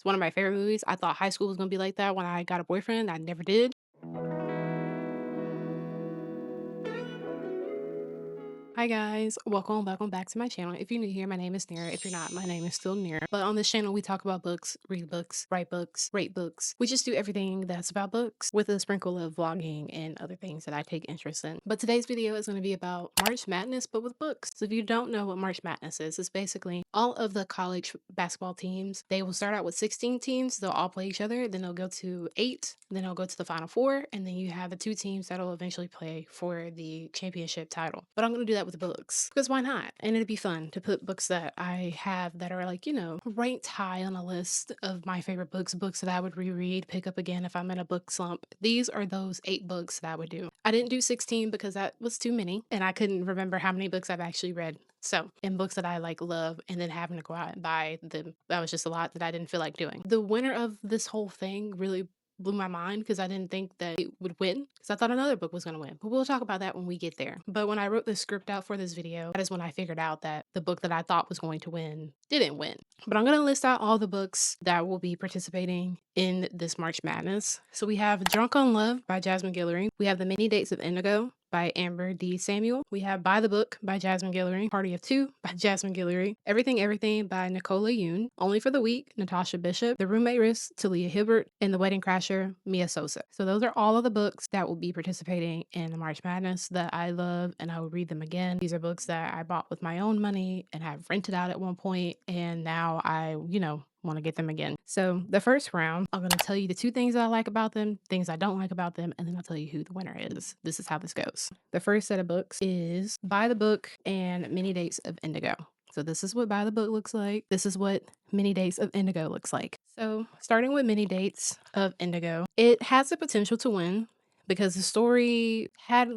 It's one of my favorite movies. I thought high school was gonna be like that when I got a boyfriend. I never did. Hi guys, welcome back to my channel. If you're new here, my name is Nira. If you're not, my name is still Nira. But on this channel, we talk about books, read books, write books, rate books. We just do everything that's about books with a sprinkle of vlogging and other things that I take interest in. But today's video is going to be about March Madness, but with books. So if you don't know what March Madness is, it's basically all of the college basketball teams. They will start out with 16 teams. They'll all play each other. Then they'll go to 8. Then they'll go to the Final Four. And then you have the 2 teams that'll eventually play for the championship title. But I'm going to do that with books because why not? And it'd be fun to put books that I have that are like, ranked high on a list of my favorite books that I would reread, pick up again if I'm in a book slump. These are those 8 books that I would do. I didn't do 16 because that was too many and I couldn't remember how many books I've actually read. So, in books that I like love and then having to go out and buy them, that was just a lot that I didn't feel like doing. The winner of this whole thing really blew my mind because I didn't think that it would win because I thought another book was going to win. But we'll talk about that when we get there. But when I wrote the script out for this video, that is when I figured out that the book that I thought was going to win didn't win. But I'm going to list out all the books that will be participating in this March Madness. So we have Drunk on Love by Jasmine Guillory. We have The Many Dates of Indigo by Amber D. Samuel. We have By the Book by Jasmine Guillory. Party of Two by Jasmine Guillory. Everything Everything by Nicola Yoon. Only for the Week, Natasha Bishop. The Roommate Risk, Talia Hibbert. And The Wedding Crasher, Mia Sosa. So those are all of the books that will be participating in the March Madness that I love and I will read them again. These are books that I bought with my own money and have rented out at one point and now I, want to get them again. So the first round, I'm going to tell you the 2 things that I like about them, things I don't like about them, and then I'll tell you who the winner is. This is how this goes. The first set of books is By the Book and Many Dates of Indigo. So this is what By the Book looks like. This is what Many Dates of Indigo looks like. So starting with Many Dates of Indigo, it has the potential to win because the story had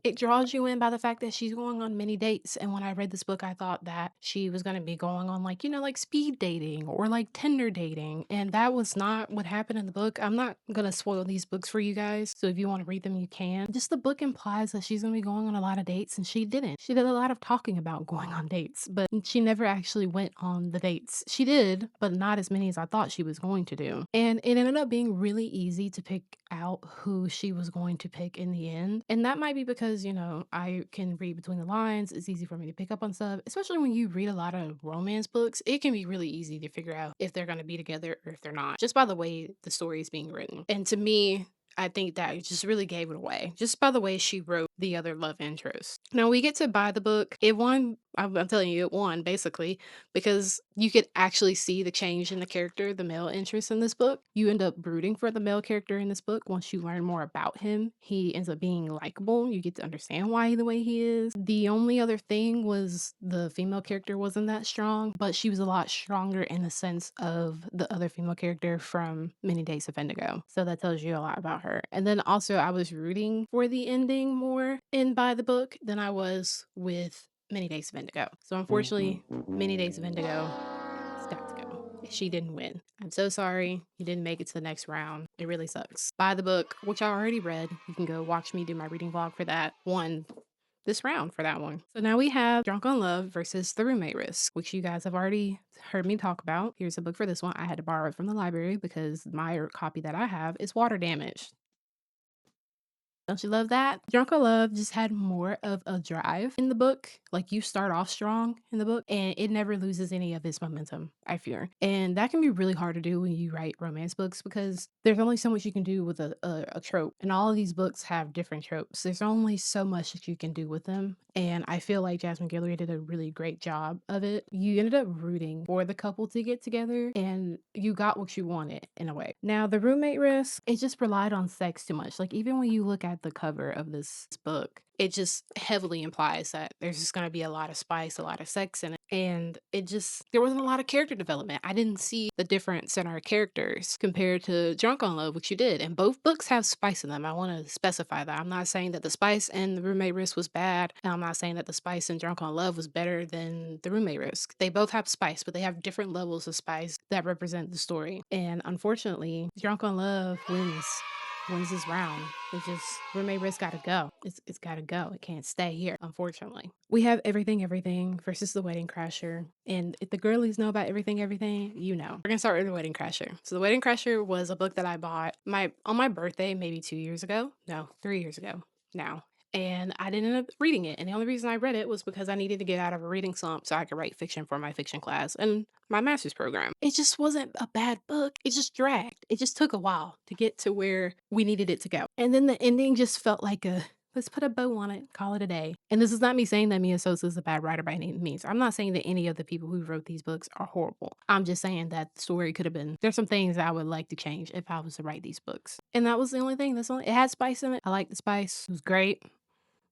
it draws you in by the fact that she's going on many dates. And when I read this book, I thought that she was going to be going on like speed dating or like Tinder dating. And that was not what happened in the book. I'm not going to spoil these books for you guys. So if you want to read them, you can. Just the book implies that she's going to be going on a lot of dates and she didn't. She did a lot of talking about going on dates, but she never actually went on the dates. She did, but not as many as I thought she was going to do. And it ended up being really easy to pick out who she was going to pick in the end. And that might be because, I can read between the lines. It's easy for me to pick up on stuff, especially when you read a lot of romance books. It can be really easy to figure out if they're going to be together or if they're not, just by the way the story is being written. And to me, I think that just really gave it away, just by the way she wrote the other love interest. Now we get to Buy the Book. It won. I'm telling you, it won basically because you could actually see the change in the character, the male interest in this book. You end up rooting for the male character in this book once you learn more about him. He ends up being likable. You get to understand why the way he is. The only other thing was the female character wasn't that strong, but she was a lot stronger in the sense of the other female character from Many Days of Indigo. So that tells you a lot about her. And then also I was rooting for the ending more in By the Book than I was with Many Days of Indigo. So unfortunately, Many Days of Indigo has got to go. She didn't win. I'm so sorry you didn't make it to the next round. It really sucks. By the Book, which I already read. You can go watch me do my reading vlog for that. Won this round for that one. So now we have Drunk on Love versus The Roommate Risk, which you guys have already heard me talk about. Here's a book for this one. I had to borrow it from the library because my copy that I have is water damaged. Don't you love that? Drunk on Love just had more of a drive in the book. Like you start off strong in the book and it never loses any of its momentum, I fear. And that can be really hard to do when you write romance books because there's only so much you can do with a trope. And all of these books have different tropes. There's only so much that you can do with them. And I feel like Jasmine Guillory did a really great job of it. You ended up rooting for the couple to get together and you got what you wanted in a way. Now, The Roommate Risk, it just relied on sex too much. Like even when you look at the cover of this book, it just heavily implies that there's just going to be a lot of spice, a lot of sex in it. And there wasn't a lot of character development. I didn't see the difference in our characters compared to Drunk on Love, which you did. And both books have spice in them. I want to specify that. I'm not saying that the spice in The Roommate Risk was bad. And I'm not saying that the spice in Drunk on Love was better than The Roommate Risk. They both have spice, but they have different levels of spice that represent the story. And unfortunately, Drunk on Love wins when's this round? It's just roommate risk gotta go. It's gotta go. It can't stay here, unfortunately. We have Everything Everything versus The Wedding Crasher. And if the girlies know about Everything Everything, you know. We're gonna start with The Wedding Crasher. So The Wedding Crasher was a book that I bought on my birthday maybe 2 years ago. No, 3 years ago now. And I didn't end up reading it. And the only reason I read it was because I needed to get out of a reading slump so I could write fiction for my fiction class and my master's program. It just wasn't a bad book. It just dragged. It just took a while to get to where we needed it to go. And then the ending just felt like a let's put a bow on it, call it a day. And this is not me saying that Mia Sosa is a bad writer by any means. I'm not saying that any of the people who wrote these books are horrible. I'm just saying that the story could have been, there's some things I would like to change if I was to write these books. And that was the only thing. It had spice in it. I liked the spice. It was great.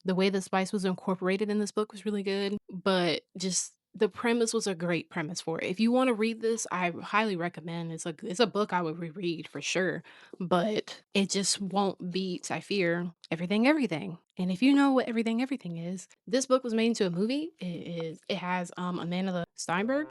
The way the spice was incorporated in this book was really good, but just the premise was a great premise for it. If you want to read this, I highly recommend. It's a book I would reread for sure, but it just won't beat, I fear, Everything Everything. And if you know what Everything Everything is, this book was made into a movie. It has Amanda Steinberg,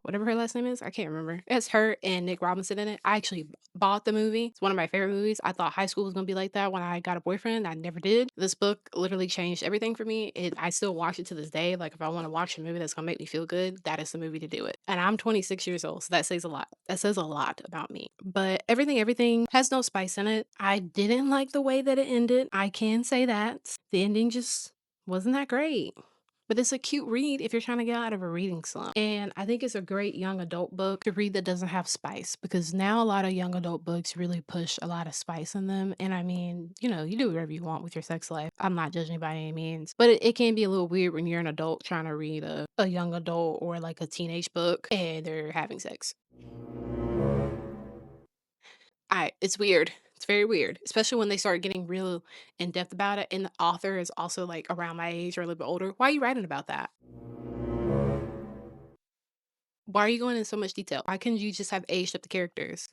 whatever her last name is, I can't remember. It's her and Nick Robinson in it. I actually bought the movie. It's one of my favorite movies. I thought high school was gonna be like that when I got a boyfriend. I never did. This book literally changed everything for me. I still watch it to this day. Like if I want to watch a movie that's gonna make me feel good, that is the movie to do it. And I'm 26 years old, so that says a lot. That says a lot about me. But Everything has no spice in it. I didn't like the way that it ended. I can say that. The ending just wasn't that great. But it's a cute read if you're trying to get out of a reading slump. And I think it's a great young adult book to read that doesn't have spice, because now a lot of young adult books really push a lot of spice in them. And I mean, you do whatever you want with your sex life. I'm not judging by any means, but it can be a little weird when you're an adult trying to read a young adult or like a teenage book and they're having sex. It's weird. It's very weird, especially when they start getting real in depth about it. And the author is also like around my age or a little bit older. Why are you writing about that? Why are you going in so much detail? Why couldn't you just have aged up the characters?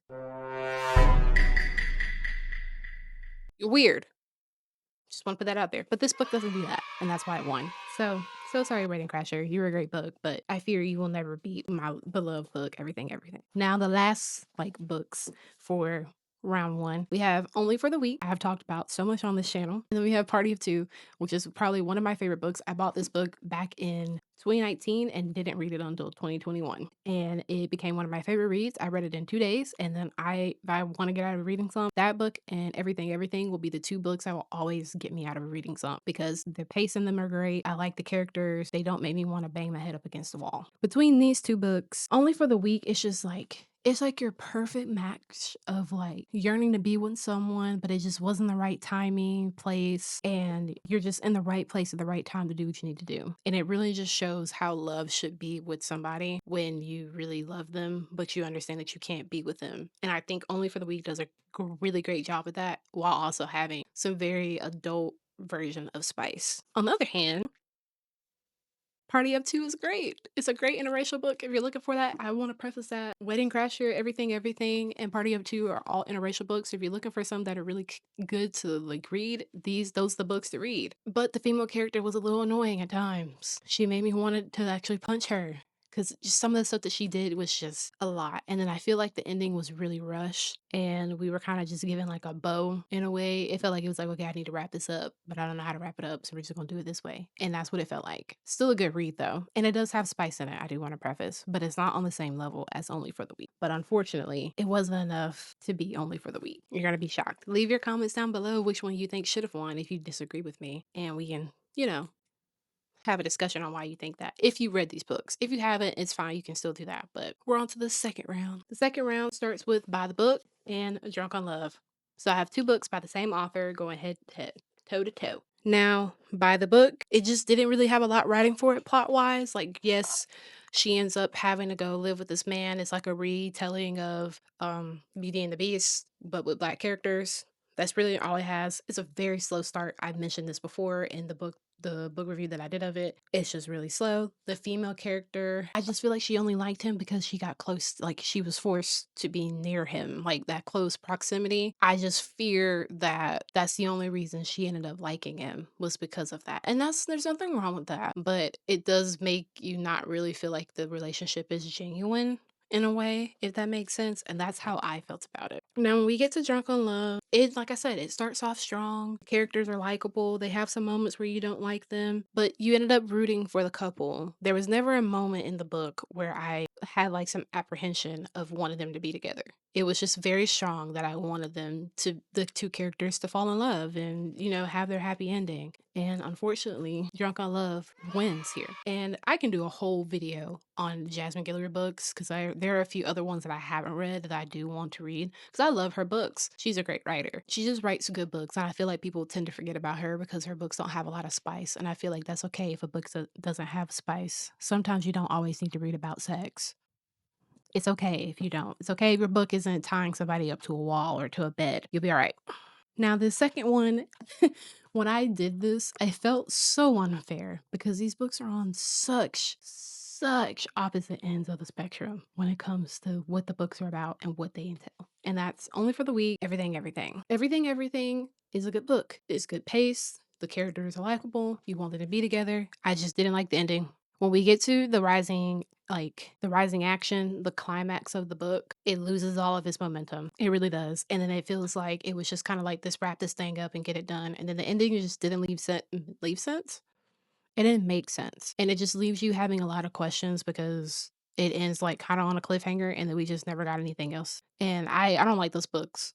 You're weird. Just want to put that out there. But this book doesn't do that, and that's why it won. So sorry, Rating Crasher. You're a great book, but I fear you will never beat my beloved book, Everything Everything. Now, the last books for round one, we have Only for the Week. I have talked about so much on this channel. And then we have Party of Two, which is probably one of my favorite books. I bought this book back in 2019 and didn't read it until 2021. And it became one of my favorite reads. I read it in 2 days. And then if I want to get out of a reading slump, that book and Everything Everything will be the two books that will always get me out of a reading slump, because the pace in them are great. I like the characters. They don't make me want to bang my head up against the wall. Between these two books, Only for the Week, it's just it's like your perfect match of yearning to be with someone, but it just wasn't the right timing, place, and you're just in the right place at the right time to do what you need to do. And it really just shows how love should be with somebody when you really love them, but you understand that you can't be with them. And I think Only for the Week does a really great job with that, while also having some very adult version of spice. On the other hand, Party Up 2 is great. It's a great interracial book. If you're looking for that, I want to preface that Wedding Crasher, Everything Everything, and Party Up 2 are all interracial books. If you're looking for some that are really good to read, those are the books to read. But the female character was a little annoying at times. She made me want to actually punch her, because just some of the stuff that she did was just a lot. And then I feel like the ending was really rushed, and we were kind of just given a bow in a way. It felt like it was okay, I need to wrap this up, but I don't know how to wrap it up, so we're just gonna do it this way. And that's what it felt like. Still a good read though, and it does have spice in it, I do want to preface, but it's not on the same level as Only for the Week. But unfortunately, it wasn't enough to be Only for the Week. You're gonna be shocked. Leave your comments down below which one you think should have won if you disagree with me, and we can, have a discussion on why you think that, if you read these books. If you haven't, it's fine, you can still do that. But we're on to the second round. The second round starts with By the Book and Drunk on Love. So I have two books by the same author going head to head, toe to toe. Now, By the Book, it just didn't really have a lot writing for it plot wise. Yes, she ends up having to go live with this man. It's like a retelling of Beauty and the Beast, but with black characters. That's really all it has. It's a very slow start. I've mentioned this before in the book review that I did of it. It's just really slow. The female character, I just feel like she only liked him because she got close, she was forced to be near him, that close proximity. I just fear that that's the only reason she ended up liking him, was because of that. And there's nothing wrong with that, but it does make you not really feel like the relationship is genuine in a way, if that makes sense. And that's how I felt about it. Now, when we get to Drunk on Love, It like I said, it starts off strong, characters are likable, they have some moments where you don't like them, but you ended up rooting for the couple. There was never a moment in the book where I had, like, some apprehension of wanting them to be together. It was just very strong that I wanted them to the 2 characters to fall in love and, have their happy ending, and unfortunately, Drunk on Love wins here. And I can do a whole video on Jasmine Guillory books because there are a few other ones that I haven't read that I do want to read because I love her books. She's a great writer. She just writes good books, and I feel like people tend to forget about her because her books don't have a lot of spice, and I feel like that's okay if a book doesn't have spice. Sometimes you don't always need to read about sex. It's okay if you don't. It's okay if your book isn't tying somebody up to a wall or to a bed. You'll be all right. Now, the second one, when I did this, I felt so unfair because these books are on such opposite ends of the spectrum when it comes to what the books are about and what they entail. And that's Only for the Weak, Everything, Everything. Everything is a good book. It's good pace. The characters are likable. You want them to be together. I just didn't like the ending. When we get to the rising action, the climax of the book, it loses all of its momentum. It really does. And then it feels like it was just kind of like this wrap this thing up and get it done. And then the ending just didn't leave sense. It didn't make sense. And it just leaves you having a lot of questions because it ends like kind of on a cliffhanger and then we just never got anything else. And I don't like those books.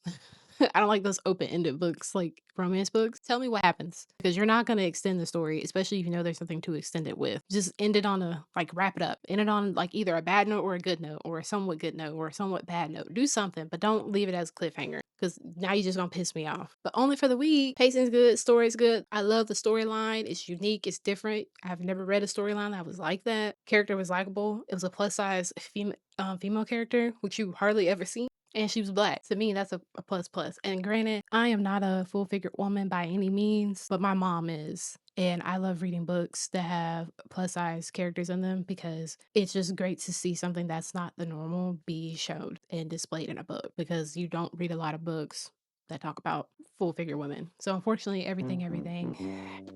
I don't like those open-ended books, like romance books. Tell me what happens because you're not going to extend the story, especially if you know there's something to extend it with. Just end it on wrap it up. End it on like either a bad note or a good note or a somewhat good note or a somewhat bad note. Do something, but don't leave it as a cliffhanger because now you're just going to piss me off. But Only for the Weak, pacing's good, story's good. I love the storyline. It's unique, it's different. I've never read a storyline that was like that. Character was likable. It was a plus size female character, which you hardly ever see. And she was Black. To me, that's a plus plus. And granted, I am not a full figured woman by any means, but my mom is. And I love reading books that have plus size characters in them because it's just great to see something that's not the normal be showed and displayed in a book because you don't read a lot of books that talk about full figure women. So unfortunately, everything.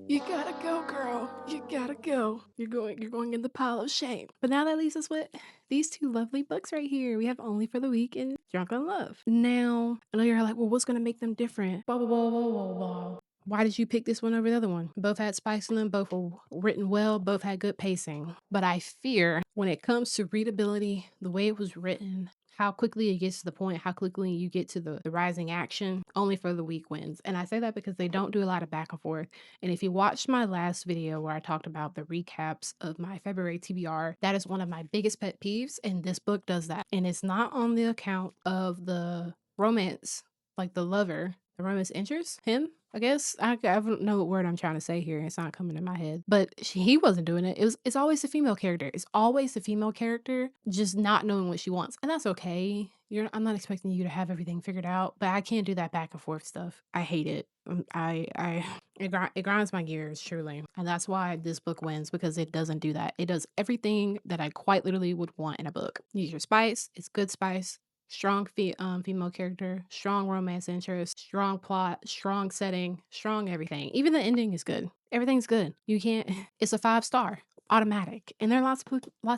You gotta go, girl. You gotta go. You're going in the pile of shame. But now that leaves us with these two lovely books right here. We have Only for the Weak and Drunk on Love. Now, I know you're like, well, what's gonna make them different? Blah blah blah blah blah blah. Why did you pick this one over the other one? Both had spice in them, both were written well, both had good pacing. But I fear when it comes to readability, the way it was written, how quickly it gets to the point, how quickly you get to the rising action, Only for the Weak wins. And I say that because they don't do a lot of back and forth. And if you watched my last video where I talked about the recaps of my February TBR, that is one of my biggest pet peeves. And this book does that. And it's not on the account of the romance, like the lover, the romance interest, him. I guess I don't know what word I'm trying to say here. It's not coming in my head. But he wasn't doing it. It's always the female character. It's always the female character just not knowing what she wants. And that's okay. I'm not expecting you to have everything figured out, but I can't do that back and forth stuff. I hate it. It grinds my gears truly. And that's why this book wins because it doesn't do that. It does everything that I quite literally would want in a book. Use your spice. It's good spice. Strong female character, strong romance interest, strong plot, strong setting, strong everything. Even the ending is good. Everything's good. You can't. It's a 5-star, automatic. And there are lots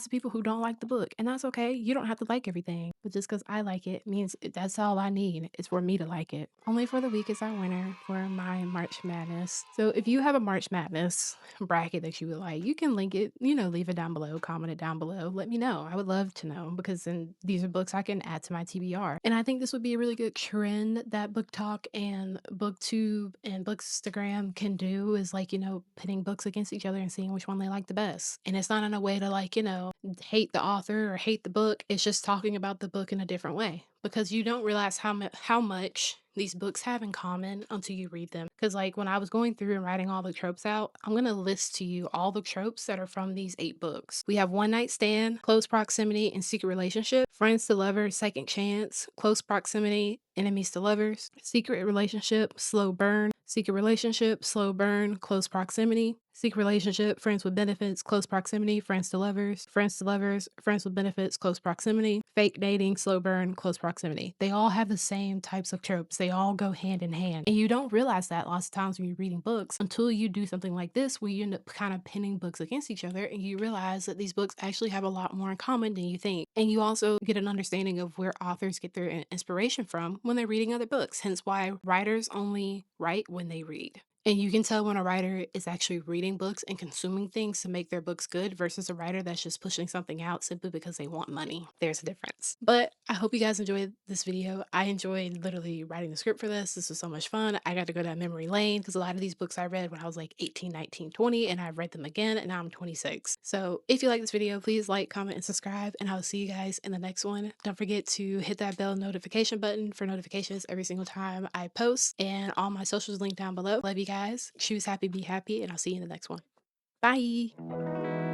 of people who don't like the book, and that's okay. You don't have to like everything, but just because I like it means that's all I need is for me to like it. Only for the Weak is our winner for my March Madness. So if you have a March Madness bracket that you would like, you can link it. Leave it down below, comment it down below. Let me know. I would love to know because then these are books I can add to my TBR. And I think this would be a really good trend that Book Talk and BookTube and Bookstagram can do is pitting books against each other and seeing which one they like the best. And it's not in a way to hate the author or hate the book. It's just talking about the book in a different way because you don't realize how much these books have in common until you read them. Because when I was going through and writing all the tropes out, I'm going to list to you all the tropes that are from these 8 books. We have One Night Stand, Close Proximity, and Secret Relationship, Friends to Lovers, Second Chance, Close Proximity, Enemies to Lovers, Secret Relationship, Slow Burn, Secret Relationship, Slow Burn, Close Proximity, seek relationship, friends with benefits, close proximity, friends to lovers, friends with benefits, close proximity, fake dating, slow burn, close proximity. They all have the same types of tropes. They all go hand in hand. And you don't realize that lots of times when you're reading books until you do something like this, where you end up kind of pinning books against each other and you realize that these books actually have a lot more in common than you think. And you also get an understanding of where authors get their inspiration from when they're reading other books, hence why writers only write when they read. And you can tell when a writer is actually reading books and consuming things to make their books good versus a writer that's just pushing something out simply because they want money. There's a difference. But I hope you guys enjoyed this video. I enjoyed literally writing the script for this. This was so much fun. I got to go down memory lane because a lot of these books I read when I was like 18, 19, 20, and I've read them again and now I'm 26. So if you like this video, please like, comment, and subscribe, and I'll see you guys in the next one. Don't forget to hit that bell notification button for notifications every single time I post, and all my socials linked down below. Love you guys. Choose happy, be happy, and I'll see you in the next one. Bye.